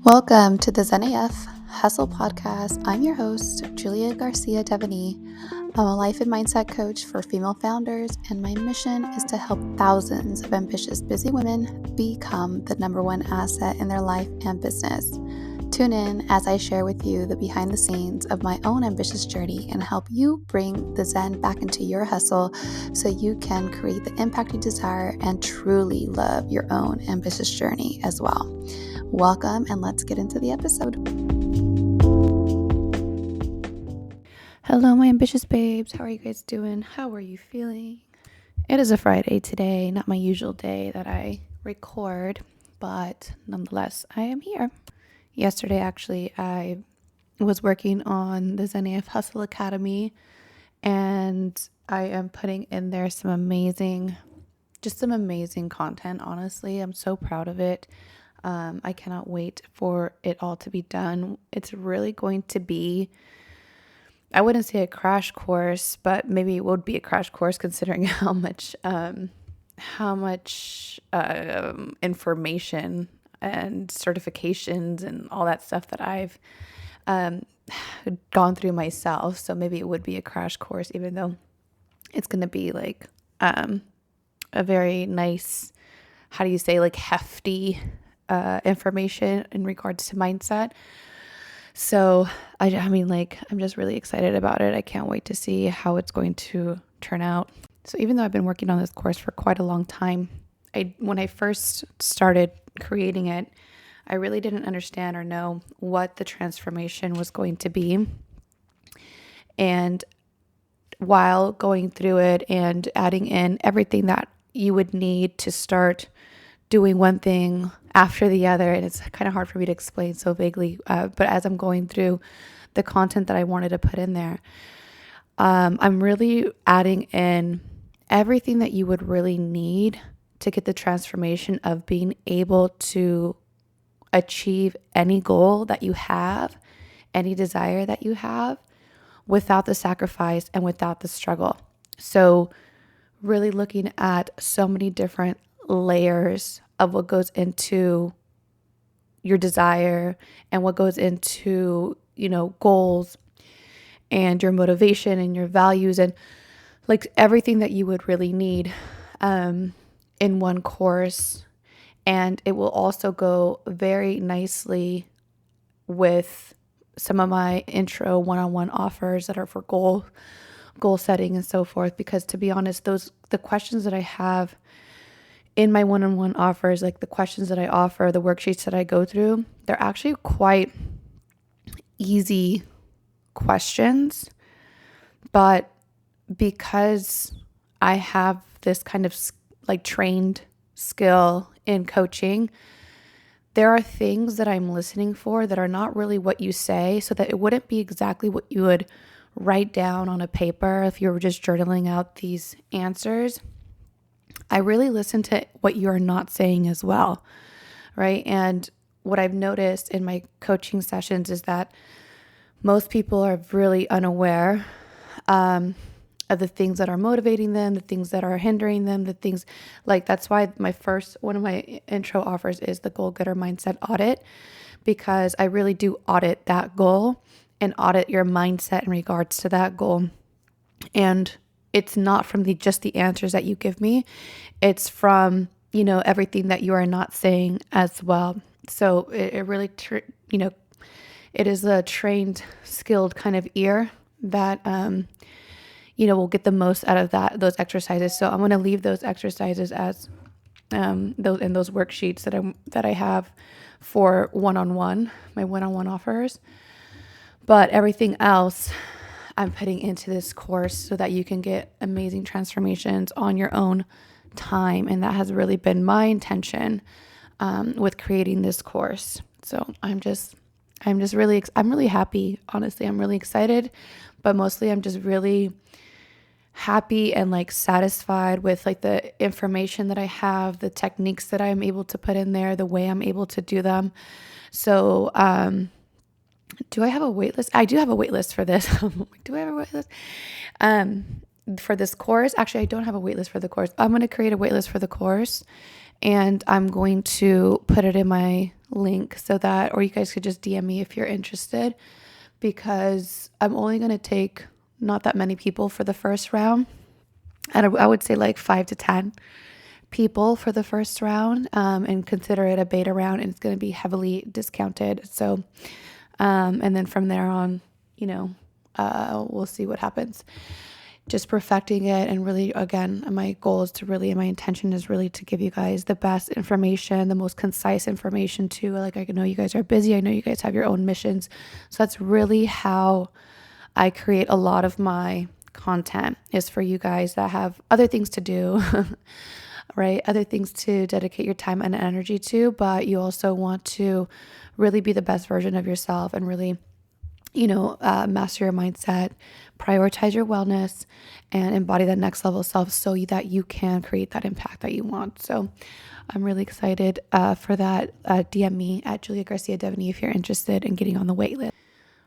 Welcome to the Zen AF Hustle Podcast. I'm your host, Julia Garcia Devaney. I'm a life and mindset coach for female founders, and my mission is to help thousands of ambitious, busy women become the number one asset in their life and business. Tune in as I share with you the behind the scenes of my own ambitious journey and help you bring the Zen back into your hustle so you can create the impact you desire and truly love your own ambitious journey as well. Welcome, and let's get into the episode. Hello, my ambitious babes. How are you guys doing? How are you feeling? It is a Friday today, not my usual day that I record, but nonetheless, I am here. Yesterday, actually, I was working on the Zen AF Hustle Academy, and I am putting in there some amazing content. Honestly, I'm so proud of it. I cannot wait for it all to be done. It's really going to be, I wouldn't say a crash course, but maybe it would be a crash course considering how much information and certifications and all that stuff that I've gone through myself. So maybe it would be a crash course, even though it's going to be like a very nice, hefty information in regards to mindset. So I'm just really excited about it. I can't wait to see how it's going to turn out. So even though I've been working on this course for quite a long time, when I first started creating it, I really didn't understand or know what the transformation was going to be. And while going through it and adding in everything that you would need to start doing one thing after the other, and it's kind of hard for me to explain so vaguely, but as I'm going through the content that I wanted to put in there, I'm really adding in everything that you would really need to get the transformation of being able to achieve any goal that you have, any desire that you have, without the sacrifice and without the struggle. So really looking at so many different layers of what goes into your desire and what goes into, goals and your motivation and your values and like everything that you would really need in one course. And it will also go very nicely with some of my intro one-on-one offers that are for goal setting and so forth, because to be honest, the questions that I have in my one-on-one offers, like the questions that I offer, the worksheets that I go through, they're actually quite easy questions. But because I have this kind of like trained skill in coaching, there are things that I'm listening for that are not really what you say, so that it wouldn't be exactly what you would write down on a paper if you were just journaling out these answers. I really listen to what you are not saying as well, right? And what I've noticed in my coaching sessions is that most people are really unaware of the things that are motivating them, the things that are hindering them, the things like that's why one of my intro offers is the Goal Getter Mindset Audit, because I really do audit that goal and audit your mindset in regards to that goal. And it's not from just the answers that you give me. It's from, everything that you are not saying as well. So it really, it is a trained, skilled kind of ear that, will get the most out of those exercises. So I'm going to leave those exercises as those worksheets that I have for my one-on-one offers. But everything else I'm putting into this course so that you can get amazing transformations on your own time. And that has really been my intention with creating this course. So I'm really happy. Honestly, I'm really excited, but mostly I'm just really happy and like satisfied with like the information that I have, the techniques that I'm able to put in there, the way I'm able to do them. So, do I have a wait list? I do have a wait list for this. Do I have a wait list? For this course? Actually, I don't have a wait list for the course. I'm going to create a wait list for the course, and I'm going to put it in my link or you guys could just DM me if you're interested, because I'm only going to take not that many people for the first round. And I would say like 5 to 10 people for the first round, and consider it a beta round, and it's going to be heavily discounted. So, and then from there on, we'll see what happens. Just perfecting it. And really, again, my intention is really to give you guys the best information, the most concise information too. Like, I know you guys are busy. I know you guys have your own missions. So that's really how I create a lot of my content, is for you guys that have other things to do, right? Other things to dedicate your time and energy to, but you also want to really be the best version of yourself and really, master your mindset, prioritize your wellness, and embody that next level self so that you can create that impact that you want. So I'm really excited for that. DM me at Julia Garcia Devaney if you're interested in getting on the wait list.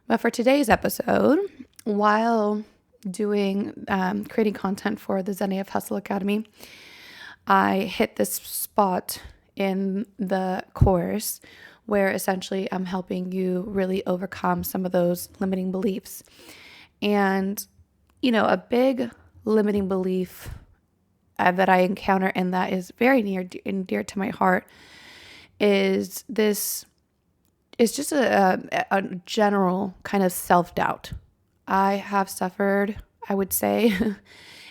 But for today's episode, while creating content for the Zen AF Hustle Academy, I hit this spot in the course where essentially I'm helping you really overcome some of those limiting beliefs. And, a big limiting belief that I encounter, and that is very near and dear to my heart, is just a general kind of self-doubt. I have suffered, I would say,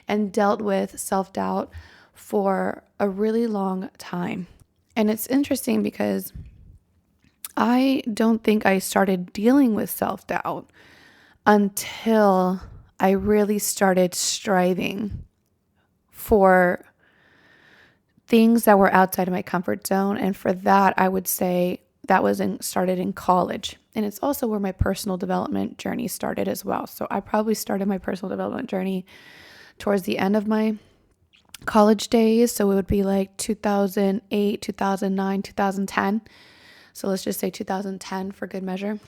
and dealt with self-doubt for a really long time. And it's interesting because I don't think I started dealing with self-doubt until I really started striving for things that were outside of my comfort zone. And for that, I would say that started in college. And it's also where my personal development journey started as well. So I probably started my personal development journey towards the end of my college days. So it would be like 2008, 2009, 2010. So let's just say 2010 for good measure.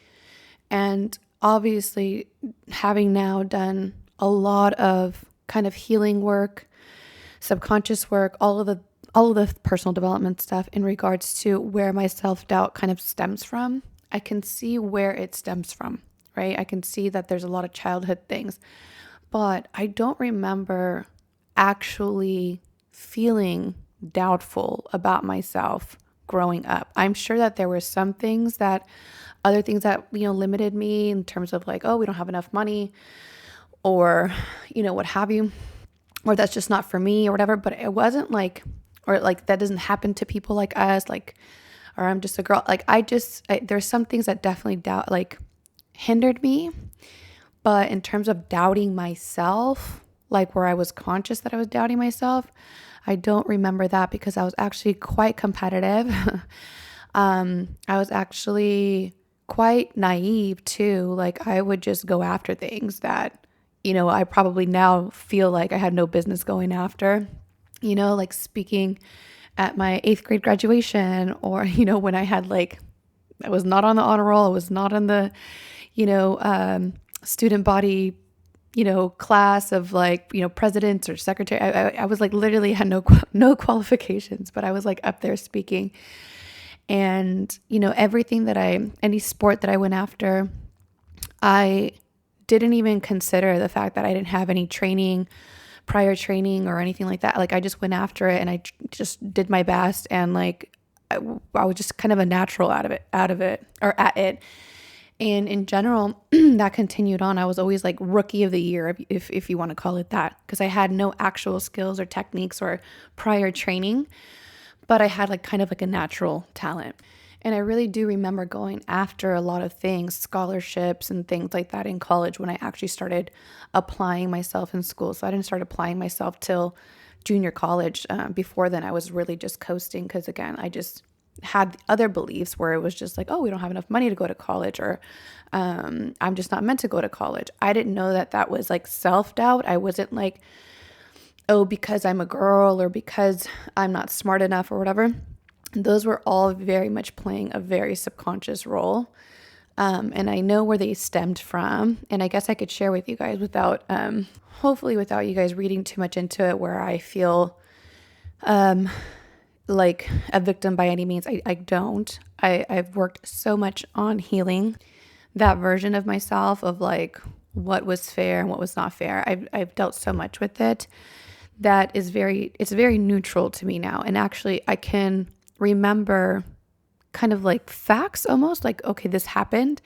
And obviously, having now done a lot of kind of healing work, subconscious work, all of the personal development stuff in regards to where my self-doubt kind of stems from, I can see where it stems from, right? I can see that there's a lot of childhood things, but I don't remember actually feeling doubtful about myself growing up. I'm sure that there were other things that, limited me in terms of like, oh, we don't have enough money, or, what have you, or that's just not for me or whatever. But it wasn't like, or like that doesn't happen to people like us, like, or I'm just a girl. Like there's some things that definitely hindered me. But in terms of doubting myself, like where I was conscious that I was doubting myself, I don't remember that, because I was actually quite competitive. I was actually quite naive too. Like I would just go after things that, I probably now feel like I had no business going after, like speaking at my 8th grade graduation, or, when I was not on the honor roll, I was not in the, student body, class of presidents or secretary. I was literally had no qualifications, but I was up there speaking. And, everything any sport that I went after, I didn't even consider the fact that I didn't have any prior training or anything like that. I just went after it, and I just did my best. And I was just kind of a natural at it. And in general, that continued on. I was always rookie of the year, if you want to call it that, because I had no actual skills or techniques or prior training, but I had kind of a natural talent. And I really do remember going after a lot of things, scholarships and things like that in college, when I actually started applying myself in school. So I didn't start applying myself till junior college. Before then, I was really just coasting, because again, I just had other beliefs where it was just oh, we don't have enough money to go to college, or I'm just not meant to go to college. I didn't know that was self-doubt. I wasn't oh, because I'm a girl, or because I'm not smart enough, or whatever. Those were all very much playing a very subconscious role. And I know where they stemmed from. And I guess I could share with you guys hopefully without you guys reading too much into it, where I feel like a victim by any means. I don't. I've worked so much on healing that version of myself of like what was fair and what was not fair. I've dealt so much with it that it's very neutral to me now. And actually I can remember kind of like facts almost like, okay, this happened,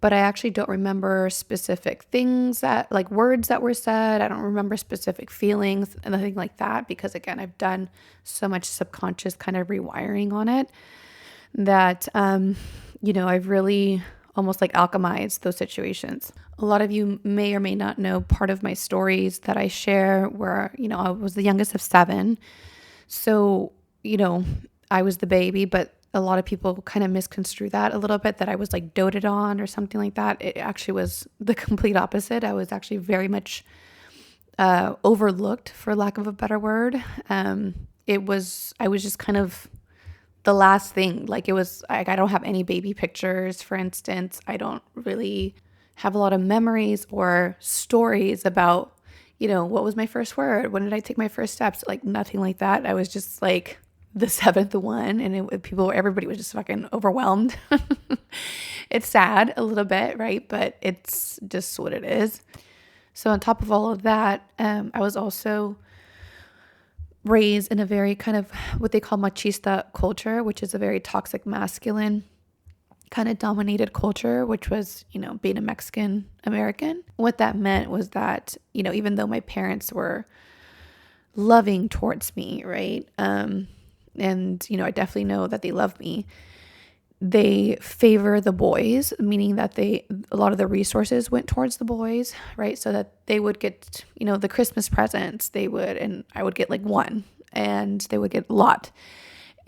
but I actually don't remember specific things that like words that were said. I don't remember specific feelings and nothing like that, because again, I've done so much subconscious kind of rewiring on it that, I've really almost like alchemized those situations. A lot of you may or may not know part of my stories that I share where, I was the youngest of 7. So, I was the baby, but a lot of people kind of misconstrue that a little bit, that I was like doted on or something like that. It actually was the complete opposite. I was actually very much overlooked, for lack of a better word. I was just kind of the last thing. Like it was like, I don't have any baby pictures, for instance. I don't really have a lot of memories or stories about, what was my first word? When did I take my first steps? Like nothing like that. I was just like the 7th one, and everybody was just fucking overwhelmed. It's sad a little bit, right? But it's just what it is. So on top of all of that, I was also raised in a very kind of what they call machista culture, which is a very toxic masculine kind of dominated culture, which was, being a Mexican American. What that meant was that, even though my parents were loving towards me, right? And, I definitely know that they love me. They favor the boys, meaning that a lot of the resources went towards the boys, right? So that they would get, the Christmas presents, and I would get like one, and they would get a lot.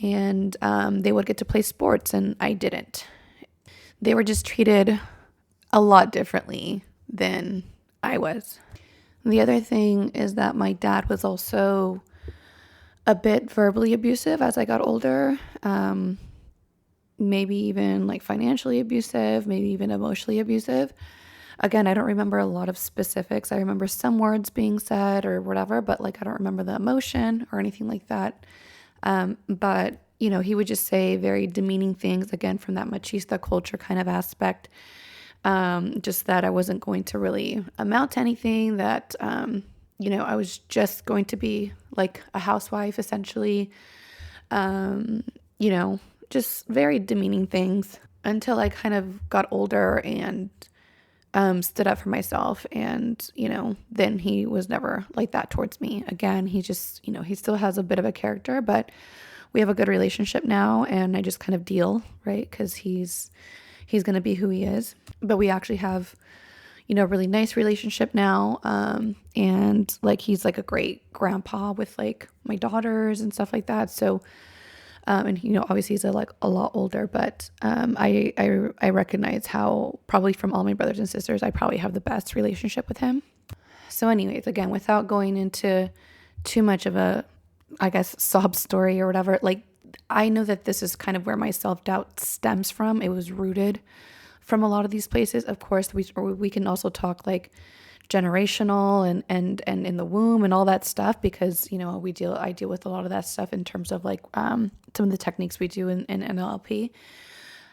And they would get to play sports, and I didn't. They were just treated a lot differently than I was. The other thing is that my dad was also a bit verbally abusive as I got older. Maybe even like financially abusive, maybe even emotionally abusive. Again, I don't remember a lot of specifics. I remember some words being said or whatever, but like I don't remember the emotion or anything like that. But he would just say very demeaning things, again, from that machista culture kind of aspect. Just that I wasn't going to really amount to anything, that, I was just going to be like a housewife, essentially. Just very demeaning things until I kind of got older and stood up for myself. And, then he was never like that towards me. Again, he just, he still has a bit of a character, but we have a good relationship now, and I just kind of deal, right? Because he's going to be who he is. But we actually have, a really nice relationship now. And like, he's like a great grandpa with like my daughters and stuff like that. So, and obviously he's a lot older, but I recognize how probably from all my brothers and sisters, I probably have the best relationship with him. So anyways, again, without going into too much of a, I guess, sob story or whatever, like I know that this is kind of where my self-doubt stems from. It was rooted from a lot of these places. Of course, we can also talk like generational and in the womb and all that stuff, because I deal with a lot of that stuff in terms of like some of the techniques we do in NLP.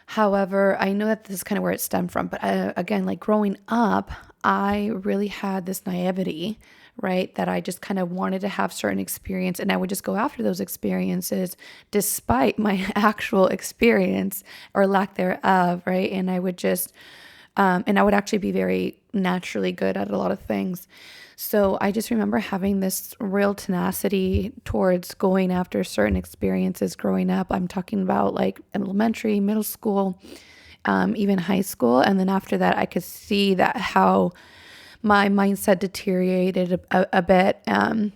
However, I know that this is kind of where it stemmed from. But again, like growing up, I really had this naivety, right? That I just kind of wanted to have certain experience, and I would just go after those experiences despite my actual experience or lack thereof, right? And I would just, and I would actually be very naturally good at a lot of things. So I just remember having this real tenacity towards going after certain experiences growing up. I'm talking about like elementary, middle school, even high school. And then after that, I could see that how my mindset deteriorated a bit. And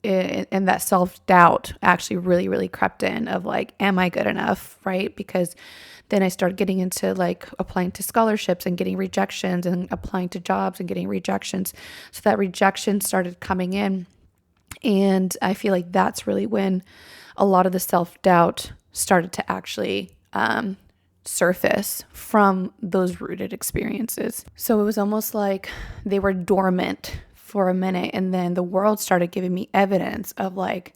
that self-doubt actually really, really crept in of like, am I good enough? Right? Because then I started getting into like applying to scholarships and getting rejections, and applying to jobs and getting rejections. So that rejection started coming in. And I feel like that's really when a lot of the self-doubt started to actually surface from those rooted experiences. So it was almost like they were dormant for a minute, and then the world started giving me evidence of like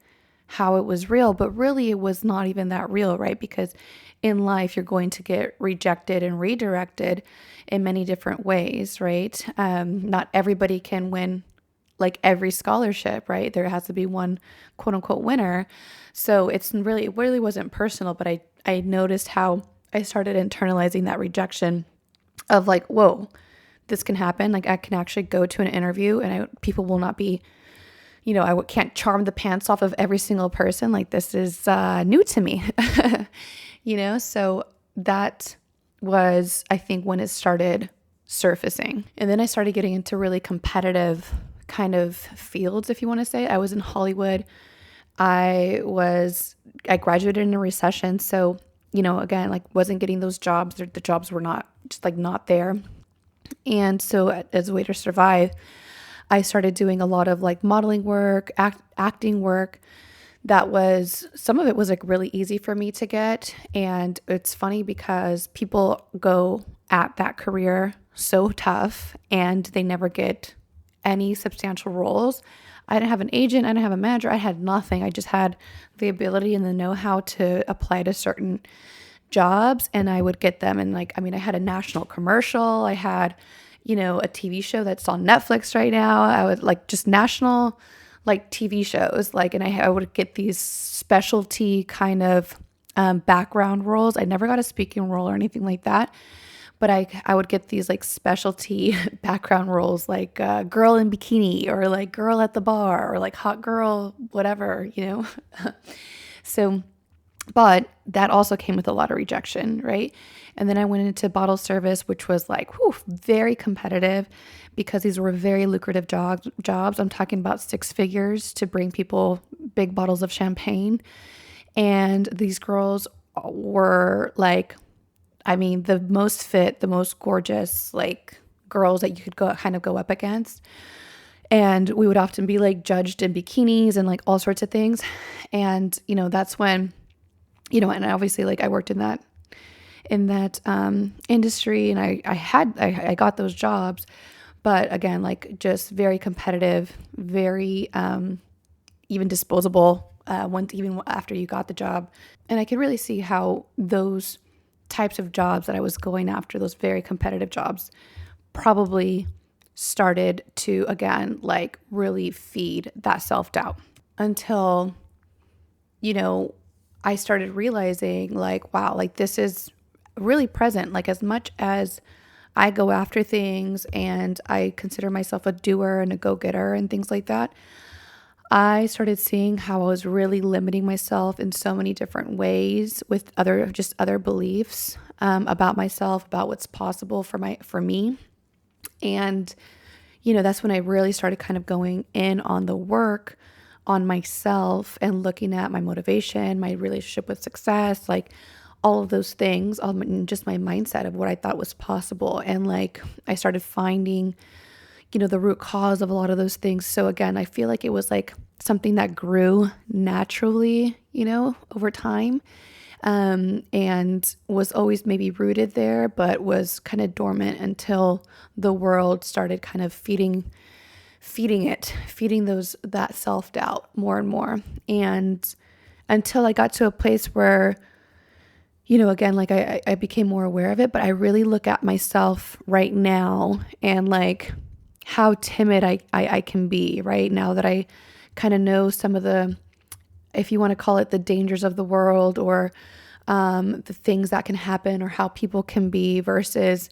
how it was real, but really it was not even that real, right? Because in life, you're going to get rejected and redirected in many different ways, right? Not everybody can win like every scholarship, right? There has to be one quote unquote winner. So it really wasn't personal, but I noticed how I started internalizing that rejection of like, whoa, this can happen. Like I can actually go to an interview and people will not be, I can't charm the pants off of every single person. Like this is new to me, So that was, I think, when it started surfacing. And then I started getting into really competitive kind of fields, if you want to say. I was in Hollywood. I graduated in a recession. So, again, like wasn't getting those jobs. The jobs were not there. And so as a way to survive, I started doing a lot of like modeling work, acting work. Some of it was like really easy for me to get. And it's funny because people go at that career so tough and they never get any substantial roles. I didn't have an agent. I didn't have a manager. I had nothing. I just had the ability and the know-how to apply to certain jobs and I would get them. And I had a national commercial. I had, a TV show that's on Netflix right now. I would like just national like TV shows, and I would get these specialty kind of background roles. I never got a speaking role or anything like that, but I would get these like specialty background roles, like girl in bikini or like girl at the bar or like hot girl, whatever, So, but that also came with a lot of rejection, right? And then I went into bottle service, which was like, very competitive because these were very lucrative jobs. I'm talking about 6 figures to bring people big bottles of champagne. And these girls were like, the most fit, the most gorgeous, like girls that you could go up against. And we would often be like judged in bikinis and like all sorts of things. And, that's when, and obviously like I worked in that industry and I got those jobs, but again, like just very competitive, very, even disposable, even after you got the job. And I could really see how those types of jobs that I was going after, those very competitive jobs, probably started to, again, like really feed that self-doubt until, I started realizing like, wow, like this is really present. Like as much as I go after things and I consider myself a doer and a go-getter and things like that, I started seeing how I was really limiting myself in so many different ways with other beliefs about myself, about what's possible for me. And, that's when I really started kind of going in on the work on myself and looking at my motivation, my relationship with success, like all of those things, just my mindset of what I thought was possible. And like I started finding, the root cause of a lot of those things. So again, I feel like it was like something that grew naturally, over time, and was always maybe rooted there, but was kind of dormant until the world started kind of feeding that self-doubt more and more. And until I got to a place where, again, like I became more aware of it, but I really look at myself right now and like how timid I can be right now that I kind of know some of the, if you want to call it the dangers of the world or the things that can happen or how people can be versus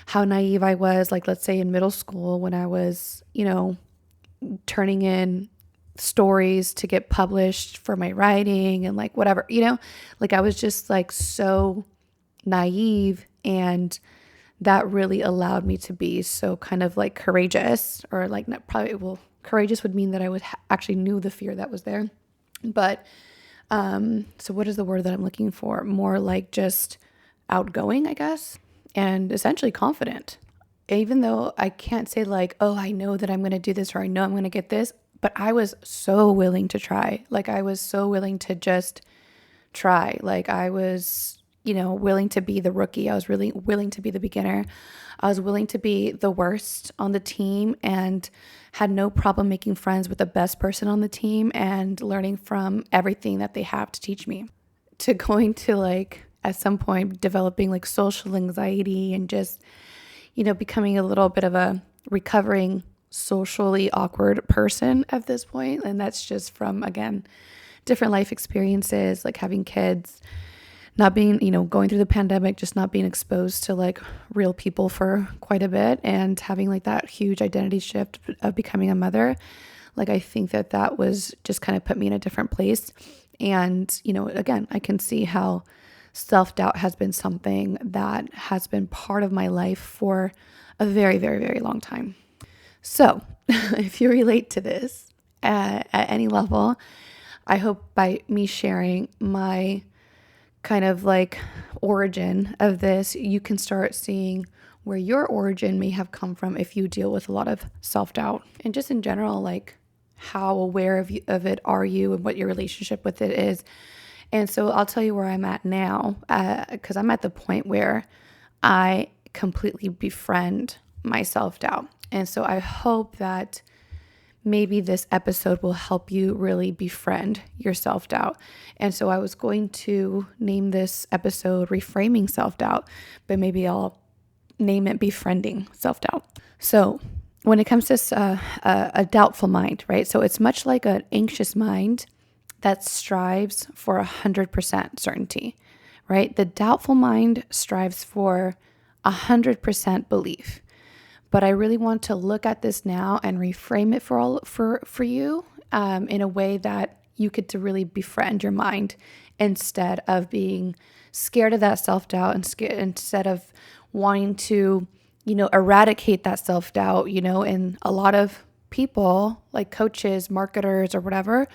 how naive I was, like let's say in middle school when I was, turning in stories to get published for my writing and like whatever, like I was just like so naive, and that really allowed me to be so kind of like courageous, or like not probably, well, courageous would mean that I would actually knew the fear that was there. But so what is the word that I'm looking for? More like just outgoing, I guess, and essentially confident. Even though I can't say like, oh, I know that I'm going to do this or I know I'm going to get this, but I was so willing to try. Like I was so willing to just try. Like I was willing to be the rookie. I was really willing to be the beginner. I was willing to be the worst on the team and had no problem making friends with the best person on the team and learning from everything that they have to teach me. To going to like, at some point, developing like social anxiety and just, becoming a little bit of a recovering socially awkward person at this point. And that's just from, again, different life experiences, like having kids, not being, going through the pandemic, just not being exposed to like real people for quite a bit and having like that huge identity shift of becoming a mother. Like, I think that was just kind of put me in a different place. And, again, I can see how self-doubt has been something that has been part of my life for a very, very, very long time. So if you relate to this at any level, I hope by me sharing my kind of like origin of this, you can start seeing where your origin may have come from if you deal with a lot of self-doubt. And just in general, like how aware of it are you and what your relationship with it is. And so I'll tell you where I'm at now, because I'm at the point where I completely befriend my self-doubt. And so I hope that maybe this episode will help you really befriend your self-doubt. And so I was going to name this episode Reframing Self-Doubt, but maybe I'll name it Befriending Self-Doubt. So when it comes to a doubtful mind, right? So it's much like an anxious mind that strives for 100% certainty, right? The doubtful mind strives for 100% belief. But I really want to look at this now and reframe it for you in a way that you get to really befriend your mind instead of being scared of that self-doubt and instead of wanting to, eradicate that self-doubt, and a lot of people like coaches, marketers, or whatever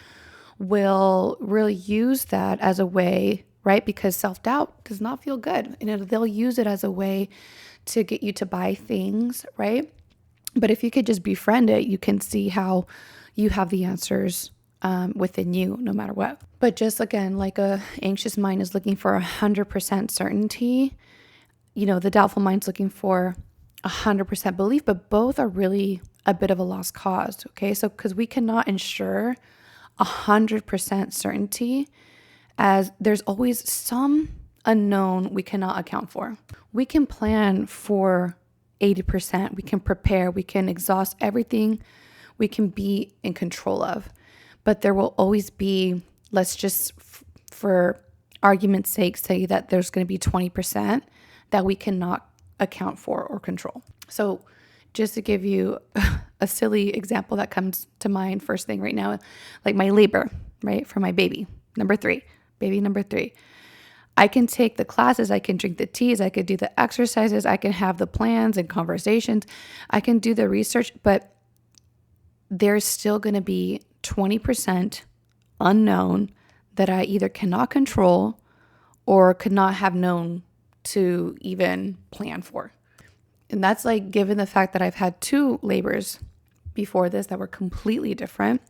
will really use that as a way, right? Because self-doubt does not feel good. And they'll use it as a way to get you to buy things, right? But if you could just befriend it, you can see how you have the answers within you, no matter what. But just again, like a anxious mind is looking for 100% certainty, the doubtful mind's looking for 100% belief, but both are really a bit of a lost cause, okay? So because we cannot ensure 100% certainty, as there's always some unknown we cannot account for. We can plan for 80%. We can prepare. We can exhaust everything we can be in control of. But there will always be, let's just, for argument's sake, say that there's going to be 20% that we cannot account for or control. So just to give you a silly example that comes to mind first thing right now, like my labor, right, for my baby number 3. I can take the classes, I can drink the teas, I could do the exercises, I can have the plans and conversations, I can do the research, but there's still going to be 20% unknown that I either cannot control or could not have known to even plan for. And that's like, given the fact that I've had 2 labors before this that were completely different,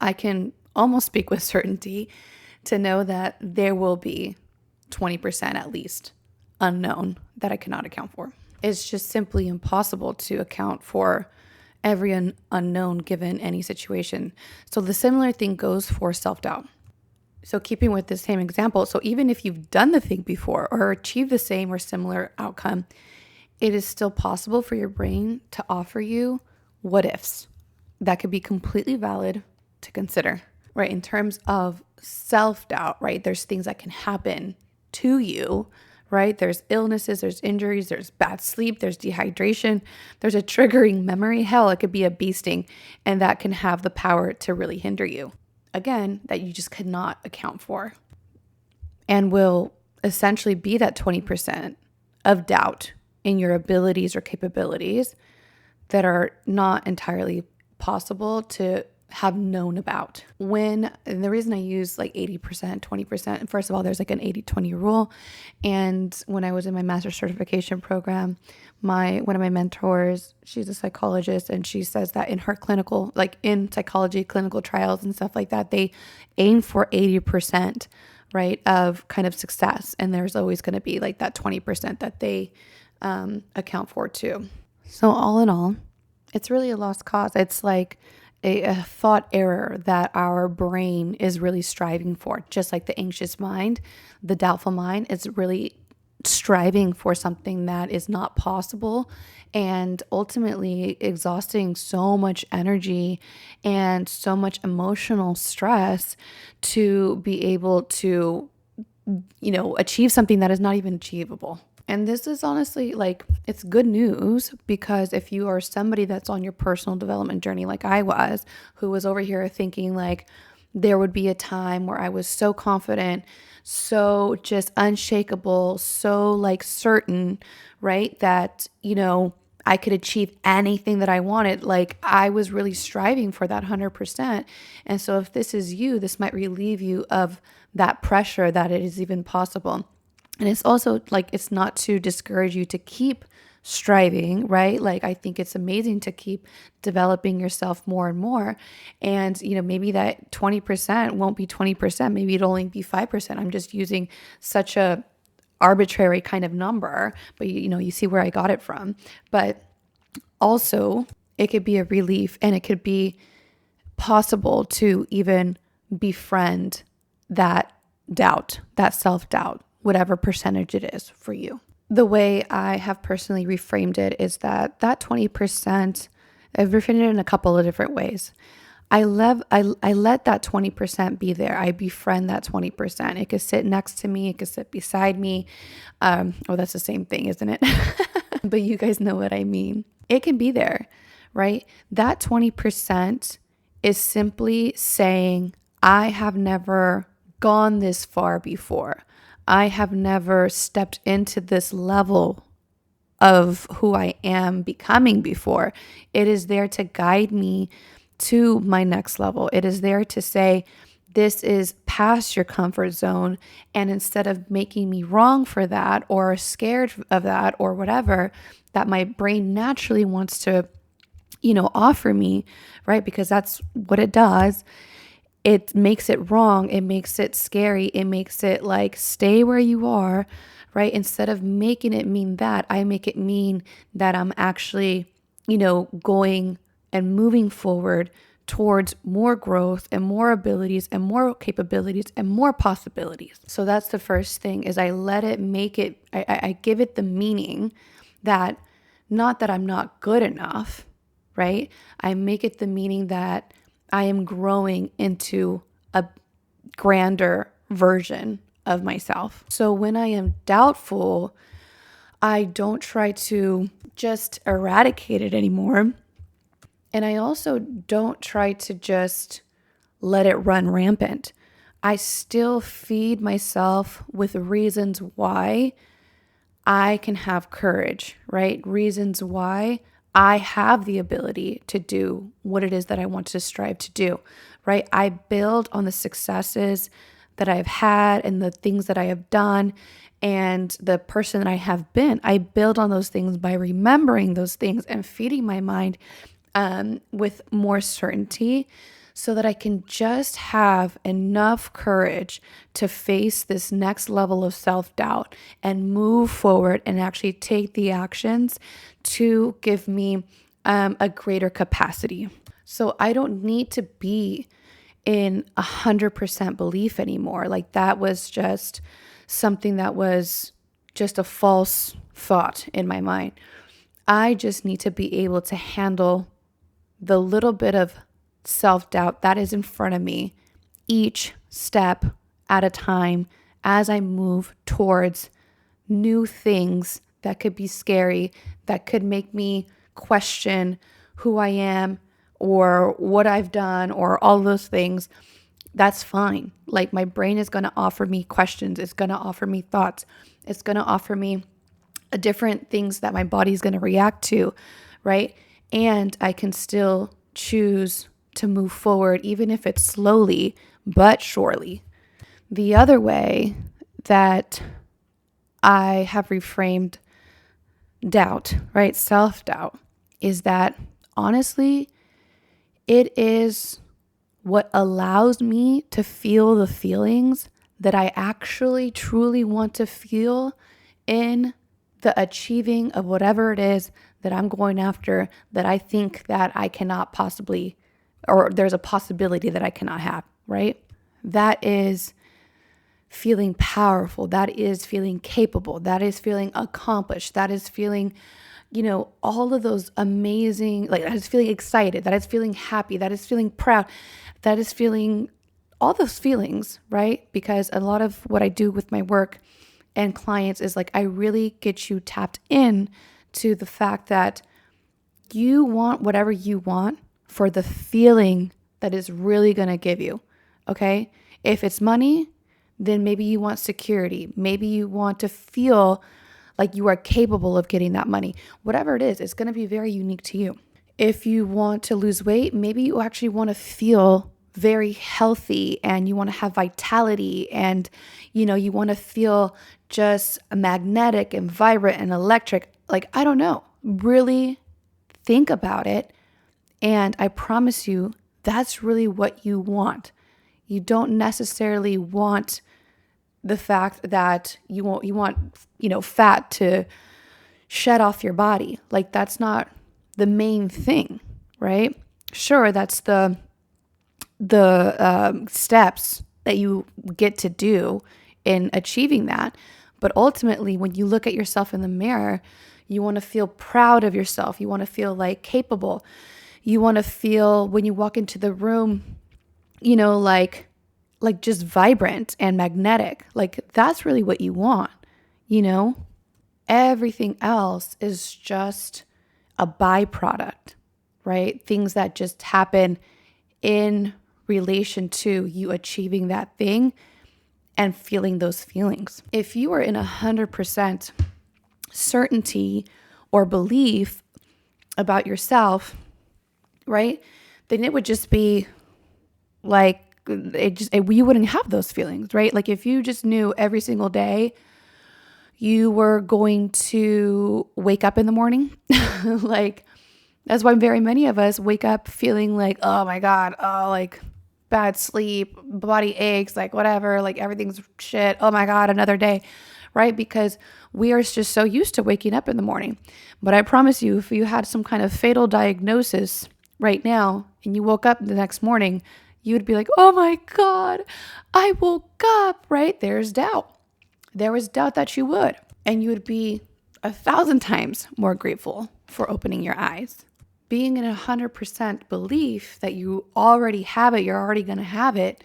I can almost speak with certainty to know that there will be 20% at least unknown that I cannot account for. It's just simply impossible to account for every unknown given any situation. So the similar thing goes for self-doubt. So keeping with the same example, so even if you've done the thing before or achieved the same or similar outcome, it is still possible for your brain to offer you what ifs that could be completely valid to consider, right? In terms of self-doubt, right? There's things that can happen to you, right? There's illnesses, there's injuries, there's bad sleep, there's dehydration, there's a triggering memory. Hell, it could be a bee sting, and that can have the power to really hinder you. Again, that you just could not account for, and will essentially be that 20% of doubt in your abilities or capabilities that are not entirely possible to have known about. And the reason I use like 80%, 20%, first of all, there's like an 80-20 rule. And when I was in my master's certification program, one of my mentors, she's a psychologist, and she says that in her in psychology, clinical trials and stuff like that, they aim for 80% right, of kind of success. And there's always going to be like that 20% that they account for too. So all in all, it's really a lost cause. It's like a thought error that our brain is really striving for. Just like the anxious mind, the doubtful mind is really striving for something that is not possible, and ultimately exhausting so much energy and so much emotional stress to be able to, achieve something that is not even achievable. And this is honestly like, it's good news, because if you are somebody that's on your personal development journey, like I was, who was over here thinking like there would be a time where I was so confident, so just unshakable, so like certain, right, that, I could achieve anything that I wanted. Like I was really striving for that 100%. And so if this is you, this might relieve you of that pressure that it is even possible. And it's also like, it's not to discourage you to keep striving, right? Like, I think it's amazing to keep developing yourself more and more. And, maybe that 20% won't be 20%. Maybe it'll only be 5%. I'm just using such a arbitrary kind of number, but you see where I got it from. But also it could be a relief, and it could be possible to even befriend that doubt, that self-doubt, whatever percentage it is for you. The way I have personally reframed it is that 20%, I've reframed it in a couple of different ways. I let that 20% be there. I befriend that 20%. It could sit next to me. It could sit beside me. That's the same thing, isn't it? But you guys know what I mean. It can be there, right? That 20% is simply saying, I have never gone this far before. I have never stepped into this level of who I am becoming before. It is there to guide me to my next level. It is there to say, this is past your comfort zone. And instead of making me wrong for that, or scared of that, or whatever that my brain naturally wants to, offer me, right? Because that's what it does. It makes it wrong. It makes it scary. It makes it like, stay where you are, right? Instead of making it mean that, I make it mean that I'm actually, going and moving forward towards more growth and more abilities and more capabilities and more possibilities. So that's the first thing, is I let it make it, I give it the meaning that, not that I'm not good enough, right? I make it the meaning that I am growing into a grander version of myself. So when I am doubtful, I don't try to just eradicate it anymore. And I also don't try to just let it run rampant. I still feed myself with reasons why I can have courage, right? Reasons why I have the ability to do what it is that I want to strive to do, right? I build on the successes that I've had and the things that I have done and the person that I have been. I build on those things by remembering those things and feeding my mind with more certainty, so that I can just have enough courage to face this next level of self-doubt and move forward and actually take the actions to give me a greater capacity. So I don't need to be in 100% belief anymore. Like that was just something that was just a false thought in my mind. I just need to be able to handle the little bit of self-doubt that is in front of me each step at a time, as I move towards new things that could be scary, that could make me question who I am or what I've done or all those things. That's fine. Like my brain is going to offer me questions. It's going to offer me thoughts. It's going to offer me different things that my body's going to react to, right? And I can still choose to move forward, even if it's slowly but surely. The other way that I have reframed doubt, right, self-doubt, is that honestly, it is what allows me to feel the feelings that I actually truly want to feel in the achieving of whatever it is that I'm going after, that I think that I cannot possibly, or there's a possibility that I cannot have, right? That is feeling powerful. That is feeling capable. That is feeling accomplished. That is feeling, all of those amazing, like that is feeling excited. That is feeling happy. That is feeling proud. That is feeling all those feelings, right? Because a lot of what I do with my work and clients is like, I really get you tapped in to the fact that you want whatever you want for the feeling that is really going to give you. Okay. If it's money, then maybe you want security. Maybe you want to feel like you are capable of getting that money. Whatever it is, it's going to be very unique to you. If you want to lose weight, maybe you actually want to feel very healthy and you want to have vitality and, you want to feel just magnetic and vibrant and electric. Like, I don't know, really think about it. And I promise you, that's really what you want. You don't necessarily want the fact that you want, fat to shed off your body. Like, that's not the main thing, right? Sure, that's the steps that you get to do in achieving that. But ultimately, when you look at yourself in the mirror, you want to feel proud of yourself. You want to feel like capable. You want to feel when you walk into the room, like just vibrant and magnetic. Like, that's really what you want, Everything else is just a byproduct, right? Things that just happen in relation to you achieving that thing and feeling those feelings. If you are in 100% certainty or belief about yourself, right, then it would just be like, you wouldn't have those feelings, right? Like, if you just knew every single day you were going to wake up in the morning, like, that's why very many of us wake up feeling like, oh my God, like bad sleep, body aches, like whatever, like everything's shit. Oh my God, another day, right? Because we are just so used to waking up in the morning. But I promise you, if you had some kind of fatal diagnosis right now and you woke up the next morning, you would be like, oh my God, I woke up, right? There's doubt. There was doubt that you would. And you would be 1,000 times more grateful for opening your eyes. Being in 100% belief that you already have it, you're already going to have it,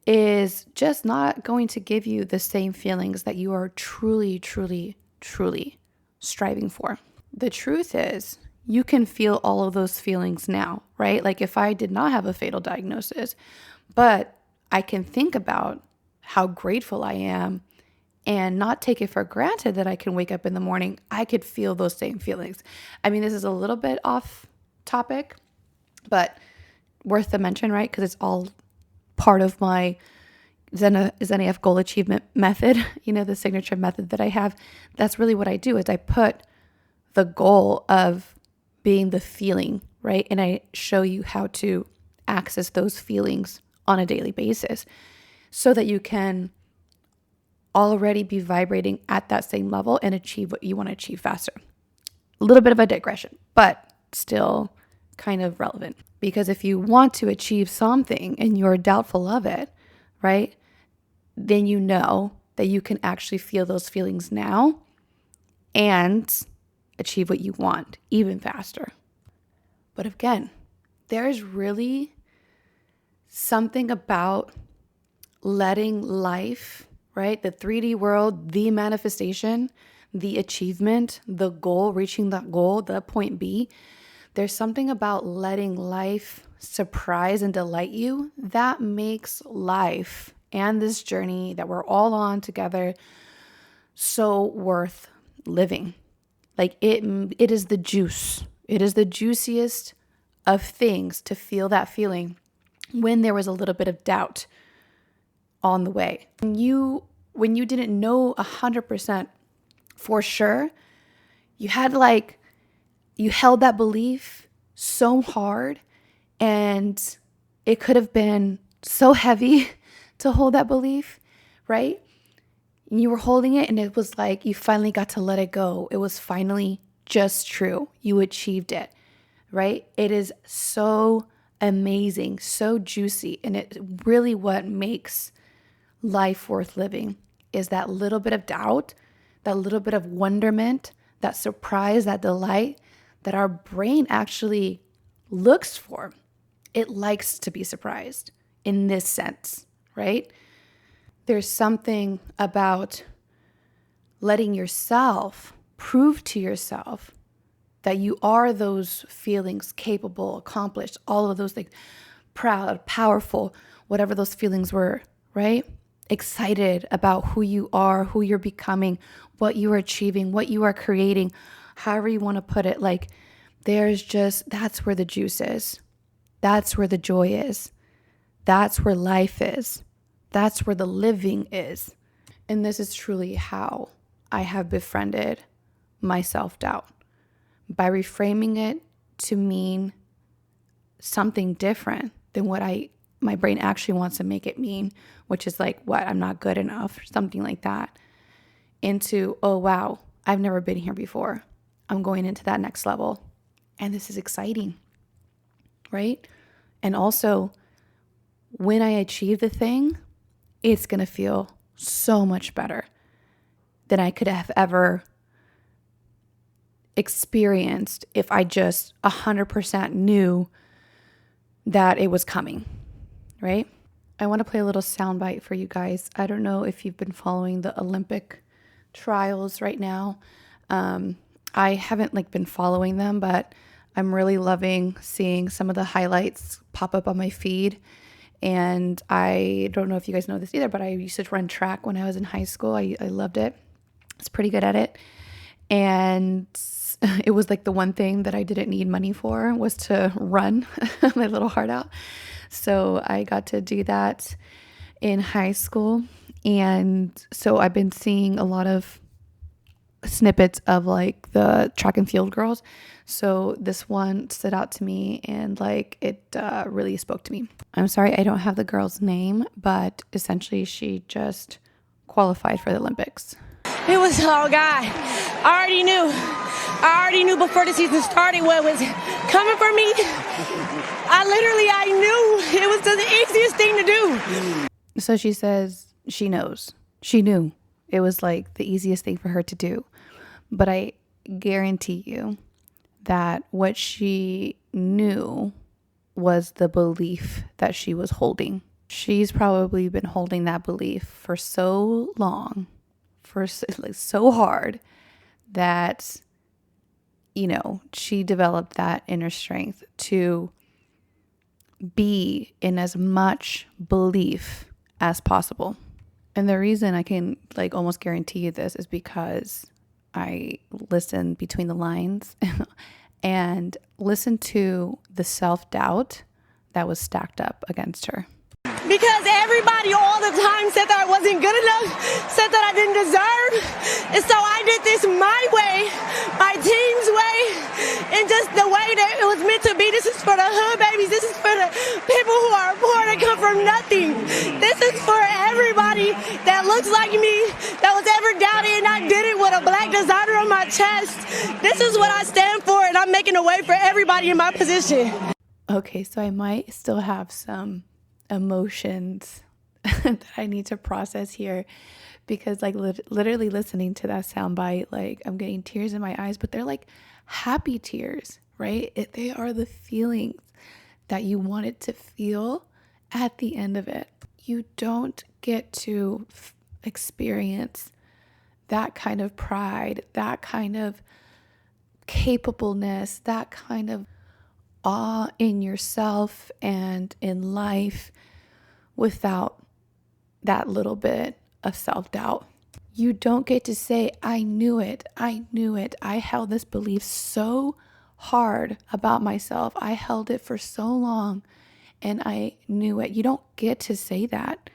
is just not going to give you the same feelings that you are truly, truly, truly striving for. The truth is, you can feel all of those feelings now, right? Like, if I did not have a fatal diagnosis, but I can think about how grateful I am and not take it for granted that I can wake up in the morning, I could feel those same feelings. I mean, this is a little bit off topic, but worth the mention, right? Because it's all part of my ZenAF goal achievement method, the signature method that I have. That's really what I do, is I put the goal of being the feeling, right? And I show you how to access those feelings on a daily basis so that you can already be vibrating at that same level and achieve what you want to achieve faster. A little bit of a digression, but still kind of relevant. Because if you want to achieve something and you're doubtful of it, right, then you know that you can actually feel those feelings now and achieve what you want even faster. But again, there's really something about letting life, right, the 3D world, the manifestation, the achievement, the goal, reaching that goal, the point B, there's something about letting life surprise and delight you that makes life and this journey that we're all on together so worth living. Like, it is the juice. It is the juiciest of things to feel that feeling when there was a little bit of doubt on the way. When you didn't know 100% for sure, you held that belief so hard, and it could have been so heavy to hold that belief, right? And you were holding it and it was like you finally got to let it go. It was finally just true. You achieved it, right? It is so amazing, so juicy. And it really what makes life worth living is that little bit of doubt, that little bit of wonderment, that surprise, that delight that our brain actually looks for. It likes to be surprised in this sense, right? There's something about letting yourself prove to yourself that you are those feelings, capable, accomplished, all of those things, proud, powerful, whatever those feelings were, right? Excited about who you are, who you're becoming, what you are achieving, what you are creating, however you want to put it. Like that's where the juice is. That's where the joy is. That's where life is. That's where the living is. And this is truly how I have befriended my self-doubt, by reframing it to mean something different than what my brain actually wants to make it mean, which is like, what, I'm not good enough, or something like that, into, oh, wow, I've never been here before. I'm going into that next level. And this is exciting, right? And also, when I achieve the thing, it's going to feel so much better than I could have ever experienced if I just 100% knew that it was coming, right? I want to play a little soundbite for you guys. I don't know if you've been following the Olympic trials right now. I haven't been following them, but I'm really loving seeing some of the highlights pop up on my feed. And I don't know if you guys know this either, but I used to run track when I was in high school. I loved it. I was pretty good at it. And it was like the one thing that I didn't need money for was to run my little heart out. So I got to do that in high school. And so I've been seeing a lot of snippets of like the track and field girls. So this one stood out to me and it really spoke to me. I'm sorry, I don't have the girl's name, but essentially she just qualified for the Olympics. It was, oh God, I already knew before the season started what was coming for me. I knew it was the easiest thing to do. So she says she knows. She knew it was like the easiest thing for her to do. But I guarantee you that what she knew was the belief that she was holding. She's probably been holding that belief for so long, for so hard, that, she developed that inner strength to be in as much belief as possible. And the reason I can almost guarantee you this is because I listen between the lines and listen to the self-doubt that was stacked up against her. Because everybody all the time said that I wasn't good enough, said that I didn't deserve. And so I did this my way, my team's way, and just the way that it was meant to be. This is for the hood babies. This is for the people who are poor that come from nothing. This is for everybody that looks like me, that was ever doubted, and I did it with a black designer on my chest. This is what I stand for, and I'm making a way for everybody in my position. Okay, so I might still have some emotions that I need to process here, because literally listening to that soundbite, I'm getting tears in my eyes, but they're happy tears, right? They are the feelings that you wanted to feel at the end of it. You don't get to experience that kind of pride, that kind of capableness, that kind of awe in yourself and in life without that little bit of self-doubt. You don't get to say, I knew it. I held this belief so hard about myself. I held it for so long and I knew it. You don't get to say that,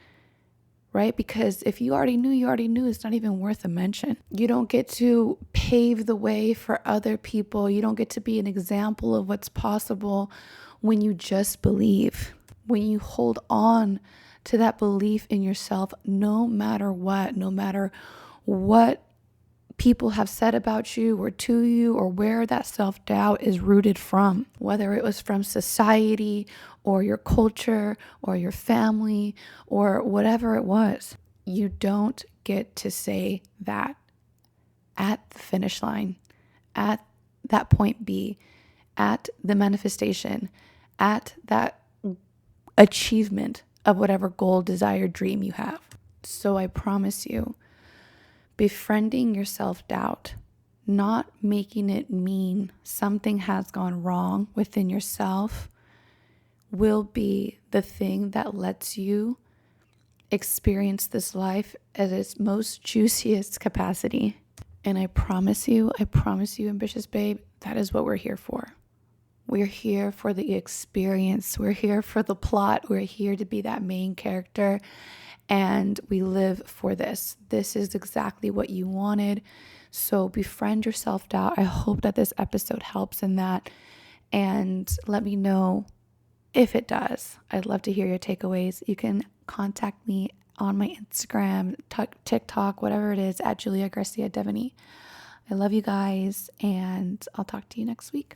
right? Because if you already knew, it's not even worth a mention. You don't get to pave the way for other people. You don't get to be an example of what's possible when you just believe, when you hold on to that belief in yourself, no matter what people have said about you or to you, or where that self-doubt is rooted from, whether it was from society or your culture or your family or whatever it was. You don't get to say that at the finish line, at that point B, at the manifestation, at that achievement of whatever goal, desire, dream you have. So I promise you, befriending your self-doubt, not making it mean something has gone wrong within yourself, will be the thing that lets you experience this life at its most juiciest capacity. And I promise you, ambitious babe, that is what we're here for. We're here for the experience. We're here for the plot. We're here to be that main character. And we live for this. This is exactly what you wanted. So befriend your self-doubt. I hope that this episode helps in that. And let me know if it does. I'd love to hear your takeaways. You can contact me on my Instagram, TikTok, whatever it is, at Julia Garcia Devaney. I love you guys, and I'll talk to you next week.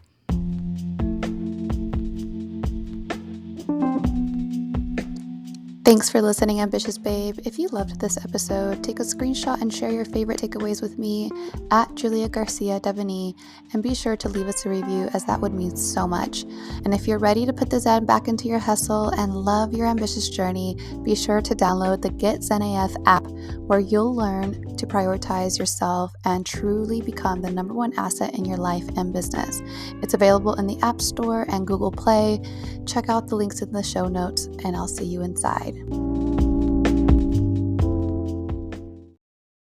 Thanks for listening, ambitious babe. If you loved this episode, take a screenshot and share your favorite takeaways with me at Julia Garcia Devaney, and be sure to leave us a review, as that would mean so much. And if you're ready to put the Zen back into your hustle and love your ambitious journey, be sure to download the Get Zen AF app, where you'll learn to prioritize yourself and truly become the #1 asset in your life and business. It's available in the App Store and Google Play. Check out the links in the show notes, and I'll see you inside.